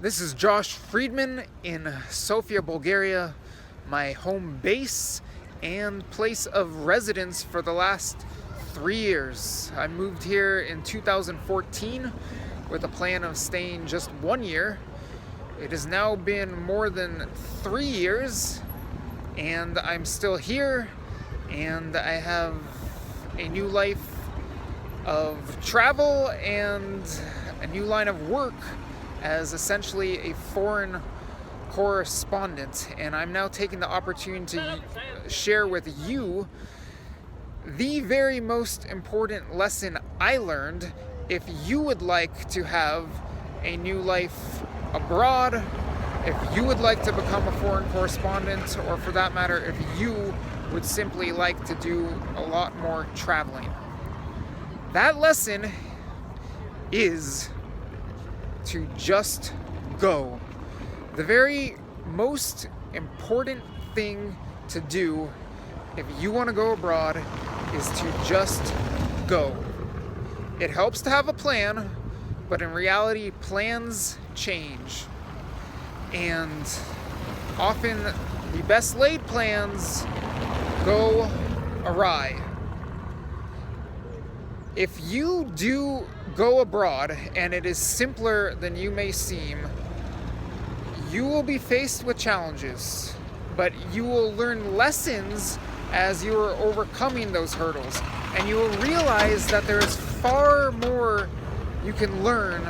This is Josh Friedman in Sofia, Bulgaria, my home base and place of residence for the last 3 years. I moved here in 2014 with a plan of staying just 1 year. It has now been more than 3 years and I'm still here, and I have a new life of travel and a new line of work as essentially a foreign correspondent, and I'm now taking the opportunity to share with you the very most important lesson I learned if you would like to have a new life abroad, if you would like to become a foreign correspondent, or for that matter, if you would simply like to do a lot more traveling. That lesson is to just go. The very most important thing to do if you want to go abroad is to just go. It helps to have a plan, but in reality, plans change. And often the best laid plans go awry. If you do go abroad and it is simpler than you may seem, you will be faced with challenges, but you will learn lessons as you are overcoming those hurdles, and you will realize that there is far more you can learn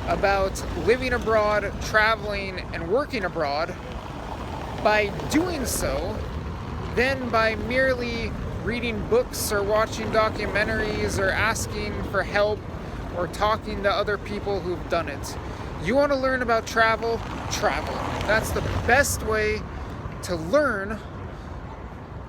about living abroad, traveling, and working abroad by doing so than by merely reading books or watching documentaries or asking for help or talking to other people who've done it. You want to learn about travel? Travel. That's the best way to learn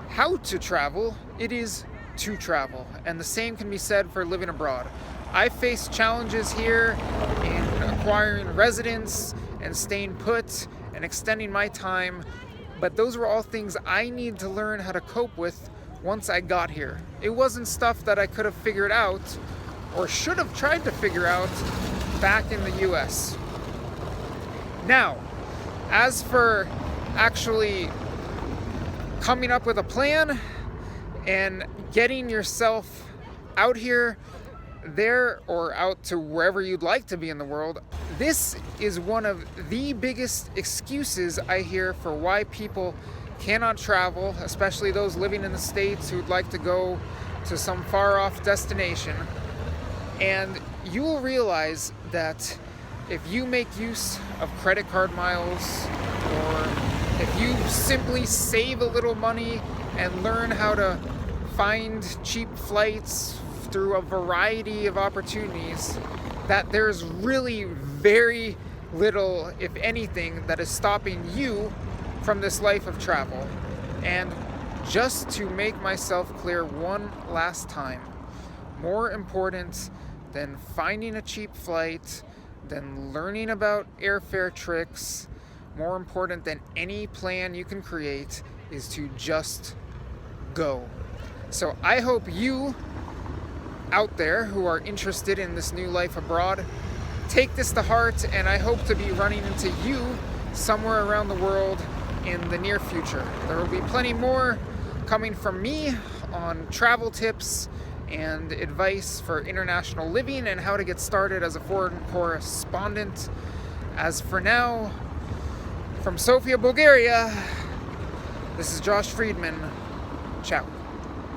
how to travel. It is to travel. And the same can be said for living abroad. I faced challenges here in acquiring residence and staying put and extending my time, but those were all things I need to learn how to cope with once I got here. It wasn't stuff that I could have figured out or should have tried to figure out back in the US. Now, as for actually coming up with a plan and getting yourself out here, there, or out to wherever you'd like to be in the world, this is one of the biggest excuses I hear for why people cannot travel, especially those living in the States who'd like to go to some far off destination. And you will realize that if you make use of credit card miles, or if you simply save a little money and learn how to find cheap flights through a variety of opportunities, that there's really very little, if anything, that is stopping you from this life of travel. And just to make myself clear one last time, more important than finding a cheap flight, than learning about airfare tricks, more important than any plan you can create, is to just go. So I hope you out there who are interested in this new life abroad take this to heart, and I hope to be running into you somewhere around the world in the near future. There will be plenty more coming from me on travel tips and advice for international living and how to get started as a foreign correspondent. As for now, from Sofia, Bulgaria, this is Josh Friedman. Ciao.